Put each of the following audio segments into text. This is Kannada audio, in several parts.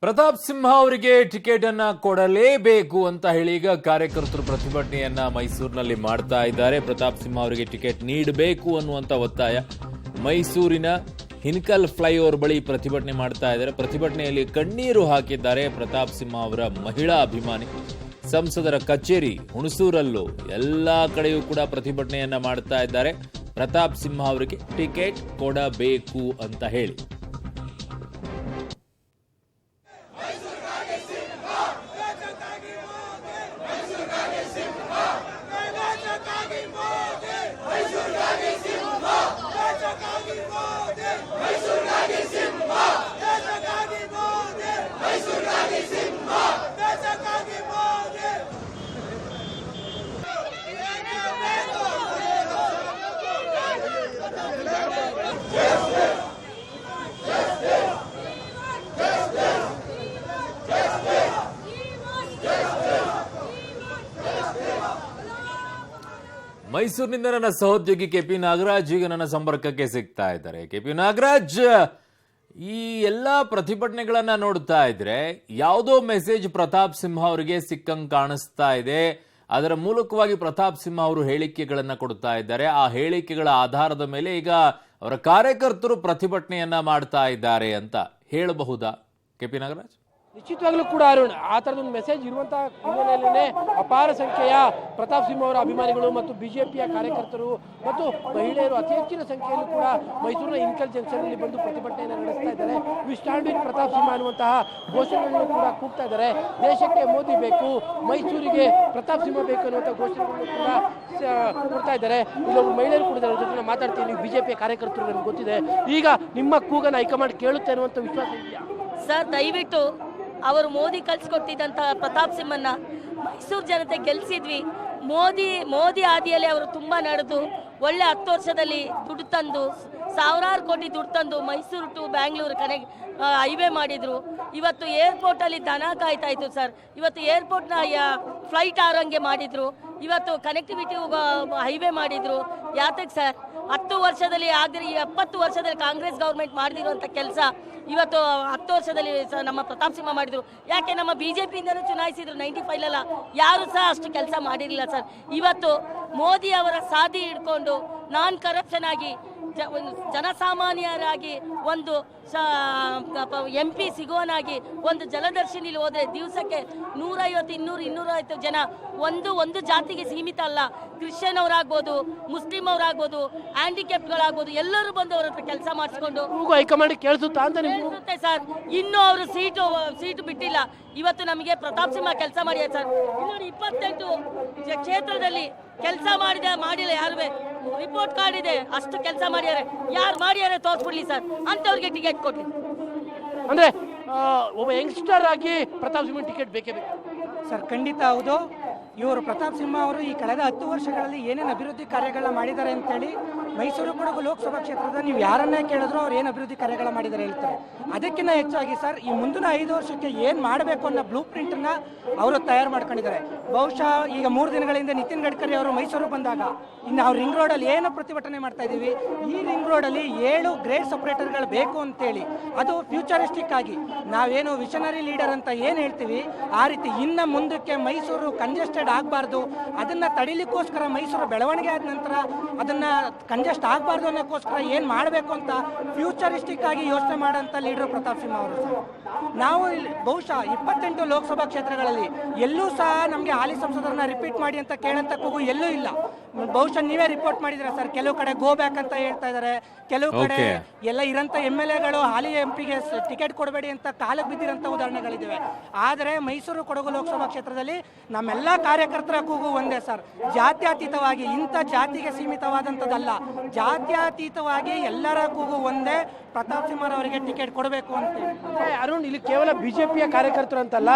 ಪ್ರತಾಪ್ ಸಿಂಹ ಅವರಿಗೆ ಟಿಕೆಟ್ ಅನ್ನ ಕೊಡಲೇಬೇಕು ಅಂತ ಹೇಳಿ ಈಗ ಕಾರ್ಯಕರ್ತರು ಪ್ರತಿಭಟನೆಯನ್ನ ಮೈಸೂರಿನಲ್ಲಿ ಮಾಡ್ತಾ ಇದ್ದಾರೆ. ಪ್ರತಾಪ್ ಸಿಂಹ ಅವರಿಗೆ ಟಿಕೆಟ್ ನೀಡಬೇಕು ಅನ್ನುವಂತ ಒತ್ತಾಯ ಮೈಸೂರಿನ ಹಿನಕಲ್ ಫ್ಲೈಓವರ್ ಬಳಿ ಪ್ರತಿಭಟನೆ ಮಾಡ್ತಾ ಇದ್ದಾರೆ. ಪ್ರತಿಭಟನೆಯಲ್ಲಿ ಕಣ್ಣೀರು ಹಾಕಿದ್ದಾರೆ ಪ್ರತಾಪ್ ಸಿಂಹ ಅವರ ಮಹಿಳಾ ಅಭಿಮಾನಿ. ಸಂಸದರ ಕಚೇರಿ ಹುಣಸೂರಲ್ಲೂ ಎಲ್ಲಾ ಕಡೆಯೂ ಕೂಡ ಪ್ರತಿಭಟನೆಯನ್ನ ಮಾಡ್ತಾ ಇದ್ದಾರೆ. ಪ್ರತಾಪ್ ಸಿಂಹ ಅವರಿಗೆ ಟಿಕೆಟ್ ಕೊಡಬೇಕು ಅಂತ ಹೇಳಿ. ಮೈಸೂರಿನಿಂದ ನನ್ನ ಸಹೋದ್ಯೋಗಿ ಕೆಪಿ ನಾಗರಾಜ್ ಈಗ ನನ್ನ ಸಂಪರ್ಕಕ್ಕೆ ಸಿಗ್ತಾ ಇದ್ದಾರೆ. ಕೆಪಿ ನಾಗರಾಜ್, ಈ ಎಲ್ಲಾ ಪ್ರತಿಭಟನೆಗಳನ್ನ ನೋಡ್ತಾ ಇದ್ರೆ ಯಾವುದೋ ಮೆಸೇಜ್ ಪ್ರತಾಪ್ ಸಿಂಹ ಅವರಿಗೆ ಸಿಕ್ಕಂಗ್ ಕಾಣಿಸ್ತಾ ಇದೆ. ಅದರ ಮೂಲಕವಾಗಿ ಪ್ರತಾಪ್ ಸಿಂಹ ಅವರು ಹೇಳಿಕೆಗಳನ್ನ ಕೊಡ್ತಾ ಇದ್ದಾರೆ. ಆ ಹೇಳಿಕೆಗಳ ಆಧಾರದ ಮೇಲೆ ಈಗ ಅವರ ಕಾರ್ಯಕರ್ತರು ಪ್ರತಿಭಟನೆಯನ್ನ ಮಾಡ್ತಾ ಇದ್ದಾರೆ ಅಂತ ಹೇಳಬಹುದಾ ಕೆಪಿ ನಾಗರಾಜ್? ನಿಶ್ಚಿತವಾಗ್ಲೂ ಕೂಡ ಅರುಣ್, ಆ ಥರದೊಂದು ಮೆಸೇಜ್ ಇರುವಂತಹ ಹಿನ್ನೆಲೆಯಲ್ಲೇ ಅಪಾರ ಸಂಖ್ಯೆಯ ಪ್ರತಾಪ್ ಸಿಂಹ ಅವರ ಅಭಿಮಾನಿಗಳು ಮತ್ತು ಬಿಜೆಪಿಯ ಕಾರ್ಯಕರ್ತರು ಮತ್ತು ಮಹಿಳೆಯರು ಅತಿ ಹೆಚ್ಚಿನ ಸಂಖ್ಯೆಯಲ್ಲೂ ಕೂಡ ಮೈಸೂರಿನ ಹಿನಕಲ್ ಜಂಕ್ಷನ್ ಅಲ್ಲಿ ಬಂದು ಪ್ರತಿಭಟನೆಯನ್ನು ನಡೆಸ್ತಾ ಇದ್ದಾರೆ. V stand with Pratap Simha ಅನ್ನುವಂತಹ ಘೋಷಣೆಗಳನ್ನು ಕೂಡ ಕೂಗ್ತಾ ಇದ್ದಾರೆ. ದೇಶಕ್ಕೆ ಮೋದಿ ಬೇಕು, ಮೈಸೂರಿಗೆ ಪ್ರತಾಪ್ ಸಿಂಹ ಬೇಕು ಅನ್ನುವಂಥ ಘೋಷಣೆಗಳನ್ನು ಕೂಡ ಕೊಡ್ತಾ ಇದ್ದಾರೆ. ಇಲ್ಲೊಬ್ಬರು ಮಹಿಳೆಯರು ಕೂಡ ಜೊತೆ ಮಾತಾಡ್ತೀನಿ. ನೀವು ಬಿಜೆಪಿಯ ಕಾರ್ಯಕರ್ತರು ನನಗೆ ಗೊತ್ತಿದೆ, ಈಗ ನಿಮ್ಮ ಕೂಗನ್ನು ಹೈಕಮಾಂಡ್ ಕೇಳುತ್ತೆ ಅನ್ನುವಂಥ ವಿಶ್ವಾಸ ಇದೆಯಾ ಸರ್? ದಯವಿಟ್ಟು ಅವರು ಮೋದಿ ಕಳ್ಸಿಕೊಡ್ತಿದ್ದಂಥ ಪ್ರತಾಪ್ ಸಿಂಹನ್ನ ಮೈಸೂರು ಜನತೆ ಗೆಲ್ಸಿದ್ವಿ. ಮೋದಿ ಹಾದಿಯಲ್ಲಿ ಅವರು ತುಂಬ ನಡೆದು ಒಳ್ಳೆ 10 ವರ್ಷದಲ್ಲಿ ದುಡ್ಡು ತಂದು ಸಾವಿರಾರು ಕೋಟಿ ದುಡ್ಡು ತಂದು ಮೈಸೂರು ಟು ಬ್ಯಾಂಗ್ಳೂರು ಹೈವೇ ಮಾಡಿದ್ರು. ಇವತ್ತು ಏರ್ಪೋರ್ಟಲ್ಲಿ ದನ ಕಾಯ್ತಾ ಇತ್ತು ಸರ್. ಇವತ್ತು ಏರ್ಪೋರ್ಟ್ನ ಫ್ಲೈಟ್ ಆರಂಗೆ ಮಾಡಿದ್ರು. ಇವತ್ತು ಕನೆಕ್ಟಿವಿಟಿ ಹೈವೇ ಮಾಡಿದ್ರು. ಯಾತಕ್ಕೆ ಸರ್? 10 ವರ್ಷದಲ್ಲಿ ಆದರೆ 70 ವರ್ಷದಲ್ಲಿ ಕಾಂಗ್ರೆಸ್ ಗೌರ್ಮೆಂಟ್ ಮಾಡಿದಿರುವಂಥ ಕೆಲಸ ಇವತ್ತು 10 ವರ್ಷದಲ್ಲಿ ನಮ್ಮ ಪ್ರತಾಪ್ ಸಿಂಹ ಮಾಡಿದ್ರು. ಯಾಕೆ ನಮ್ಮ ಬಿಜೆಪಿಯಿಂದಲೂ ಚುನಾಯಿಸಿದ್ರು 95 ಯಾರು ಸಹ ಅಷ್ಟು ಕೆಲಸ ಮಾಡಿರಲಿಲ್ಲ ಸರ್. ಇವತ್ತು ಮೋದಿ ಅವರ ಸಾಧಿ ಹಿಡ್ಕೊಂಡು ನಾನ್ ಕರಪ್ಷನ್ ಆಗಿ ಜನಸಾಮಾನ್ಯರಾಗಿ ಒಂದು MP ಸಿಗೋನಾಗಿ ಒಂದು ಜಲದರ್ಶಿನಿಲಿ ಹೋದ್ರೆ ದಿವಸಕ್ಕೆ 150-200-250 ಜನ ಒಂದು ಜಾತಿಗೆ ಸೀಮಿತ ಅಲ್ಲ. ಕ್ರಿಶ್ಚಿಯನ್ ಅವರಾಗ್ಬೋದು, ಮುಸ್ಲಿಂ ಅವರಾಗ್ಬೋದು, ಹ್ಯಾಂಡಿಕ್ಯಾಪ್ಗಳಾಗ್ಬೋದು, ಎಲ್ಲರೂ ಬಂದು ಅವ್ರ ಹತ್ರ ಕೆಲಸ ಮಾಡಿಸ್ಕೊಂಡು ಹೈಕಮಾಂಡ್ ಕೇಳಿಸುತ್ತಾ ಅಂತ ಕೇಳಿಸುತ್ತೆ ಸರ್. ಇನ್ನೂ ಅವರು ಸೀಟು ಬಿಟ್ಟಿಲ್ಲ. ಇವತ್ತು ನಮಗೆ ಪ್ರತಾಪ್ ಸಿಂಹ ಕೆಲಸ ಮಾಡಿದ್ದಾರೆ ಸರ್. ಇನ್ನೊಂದು 28 ಕ್ಷೇತ್ರದಲ್ಲಿ ಕೆಲಸ ಮಾಡಿಲ್ಲ. ಯಾರು ರಿಪೋರ್ಟ್ ಕಾರ್ಡ್ ಇದೆ, ಅಷ್ಟು ಕೆಲಸ ಮಾಡ್ಯಾರೆ. ಯಾರು ಮಾಡ್ಯಾರೆ ತೋರಿಸ್ಬಿಡ್ಲಿ ಸರ್, ಅಂತವ್ರಿಗೆ ಟಿಕೆಟ್ ಕೊಡ್ಲಿ. ಅಂದ್ರೆ ಒಬ್ಬ ಯಂಗ್ಸ್ಟರ್ ಆಗಿ ಪ್ರತಾಪ್ ಸಿಂಹ ಟಿಕೆಟ್ ಬೇಕೇ ಬೇಕು ಸರ್. ಖಂಡಿತ ಹೌದು. ಇವರು ಪ್ರತಾಪ್ ಸಿಂಹ ಅವರು ಈ ಕಳೆದ 10 ವರ್ಷಗಳಲ್ಲಿ ಏನೇನು ಅಭಿವೃದ್ಧಿ ಕಾರ್ಯಗಳನ್ನ ಮಾಡಿದ್ದಾರೆ ಅಂತೇಳಿ ಮೈಸೂರು ಕೊಡಗು ಲೋಕಸಭಾ ಕ್ಷೇತ್ರದ ನೀವು ಯಾರನ್ನೇ ಕೇಳಿದ್ರು ಅವ್ರು ಏನು ಅಭಿವೃದ್ಧಿ ಕಾರ್ಯಗಳ ಮಾಡಿದ್ದಾರೆ ಹೇಳ್ತಾರೆ. ಅದಕ್ಕಿಂತ ಹೆಚ್ಚಾಗಿ ಸರ್, ಈ ಮುಂದಿನ 5 ವರ್ಷಕ್ಕೆ ಏನು ಮಾಡಬೇಕು ಅನ್ನೋ ಬ್ಲೂ ಪ್ರಿಂಟನ್ನು ಅವರು ತಯಾರು ಮಾಡ್ಕೊಂಡಿದ್ದಾರೆ. ಬಹುಶಃ ಈಗ 3 ದಿನಗಳಿಂದ ನಿತಿನ್ ಗಡ್ಕರಿ ಅವರು ಮೈಸೂರು ಬಂದಾಗ ಇನ್ನು ಅವ್ರು ರಿಂಗ್ ರೋಡಲ್ಲಿ ಏನು ಪ್ರತಿಭಟನೆ ಮಾಡ್ತಾ ಇದ್ದೀವಿ, ಈ ರಿಂಗ್ ರೋಡಲ್ಲಿ 7 ಗ್ರೇಡ್ ಸಪ್ರೇಟರ್ಗಳು ಬೇಕು ಅಂತೇಳಿ, ಅದು ಫ್ಯೂಚರಿಸ್ಟಿಕ್ ಆಗಿ ನಾವೇನು ವಿಷನರಿ ಲೀಡರ್ ಅಂತ ಏನು ಹೇಳ್ತೀವಿ ಆ ರೀತಿ ಇನ್ನು ಮುಂದಕ್ಕೆ ಮೈಸೂರು ಕಂಜೆಸ್ಟೆಡ್ ಆಗಬಾರ್ದು. ಅದನ್ನು ತಡಿಲಿಕ್ಕೋಸ್ಕರ ಮೈಸೂರು ಬೆಳವಣಿಗೆ ಆದ ನಂತರ ಅದನ್ನು ಕಂಜೆಸ್ಟ್ ಆಗಬಾರ್ದು ಅನ್ನೋಕ್ಕೋಸ್ಕರ ಏನು ಮಾಡಬೇಕು ಅಂತ ಫ್ಯೂಚರಿಸ್ಟಿಕ್ ಆಗಿ ಯೋಚನೆ ಮಾಡೋಂಥ ಲೀಡರ್ ಪ್ರತಾಪ್ ಸಿಂಹ ಅವರು. ನಾವು ಬಹುಶಃ 28 ಲೋಕಸಭಾ ಕ್ಷೇತ್ರಗಳಲ್ಲಿ ಎಲ್ಲೂ ಸಹ ನಮಗೆ ಹಾಲಿ ಸಂಸದರನ್ನ ರಿಪೀಟ್ ಮಾಡಿ ಅಂತ ಕೇಳಂತ ಕೂಗು ಎಲ್ಲೂ ಇಲ್ಲ. ಬಹುಶಃ ನೀವೇ ರಿಪೋರ್ಟ್ ಮಾಡಿದ್ರೆ ಸರ್, ಕೆಲವು ಕಡೆ ಗೋ ಬ್ಯಾಕ್ ಅಂತ ಹೇಳ್ತಾ ಇದ್ದಾರೆ, ಕೆಲವು ಕಡೆ ಎಲ್ಲ ಇರೋಂಥ MLAಗಳು ಹಾಲಿ MP ಗೆ ಟಿಕೆಟ್ ಕೊಡಬೇಡಿ ಅಂತ ಕಾಲಕ್ಕೆ ಬಿದ್ದಿರೋಂಥ ಉದಾಹರಣೆಗಳಿದ್ದಾವೆ. ಆದರೆ ಮೈಸೂರು ಕೊಡಗು ಲೋಕಸಭಾ ಕ್ಷೇತ್ರದಲ್ಲಿ ನಮ್ಮೆಲ್ಲ ಕಾರ್ಯಕರ್ತರ ಕೂಗು ಒಂದೇ ಸರ್, ಜಾತ್ಯತೀತವಾಗಿ, ಇಂಥ ಜಾತಿಗೆ ಸೀಮಿತವಾದಂಥದ್ದಲ್ಲ, ಜಾತ್ಯತೀತವಾಗಿ ಎಲ್ಲರ ಕೂಗು ಒಂದೇ, ಪ್ರತಾಪ್ ಸಿಂಹ ಅವರಿಗೆ ಟಿಕೆಟ್ ಕೊಡಬೇಕು ಅಂತೇಳಿ. ಅರುಣ್, ಇಲ್ಲಿ ಕೇವಲ ಬಿಜೆಪಿಯ ಕಾರ್ಯಕರ್ತರು ಅಂತಲ್ಲ,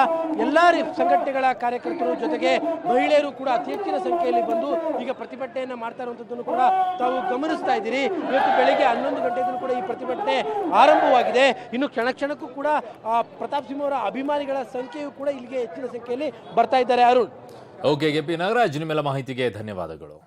ಎಲ್ಲಾ ಸಂಘಟನೆಗಳ ಕಾರ್ಯಕರ್ತರು ಜೊತೆಗೆ ಮಹಿಳೆಯರು ಕೂಡ ಅತಿ ಹೆಚ್ಚಿನ ಸಂಖ್ಯೆಯಲ್ಲಿ ಬಂದು ಈಗ ಪ್ರತಿಭಟನೆಯನ್ನ ಮಾಡ್ತಾ ಇರುವಂತದ್ದನ್ನು ಕೂಡ ತಾವು ಗಮನಿಸ್ತಾ ಇದ್ದೀರಿ. ಇವತ್ತು ಬೆಳಿಗ್ಗೆ 11 ಗಂಟೆಗೂ ಕೂಡ ಈ ಪ್ರತಿಭಟನೆ ಆರಂಭವಾಗಿದೆ. ಇನ್ನು ಕ್ಷಣಕ್ಕೂ ಕೂಡ ಪ್ರತಾಪ್ ಸಿಂಹ ಅವರ ಅಭಿಮಾನಿಗಳ ಸಂಖ್ಯೆಯು ಕೂಡ ಇಲ್ಲಿಗೆ ಹೆಚ್ಚಿನ ಸಂಖ್ಯೆಯಲ್ಲಿ ಬರ್ತಾ ಇದ್ದಾರೆ. ಅರುಣ್. ಓಕೆ ಕೆಪಿ ನಾಗರಾಜ್, ನಿಮ್ಮೆಲ್ಲ ಮಾಹಿತಿಗೆ ಧನ್ಯವಾದಗಳು.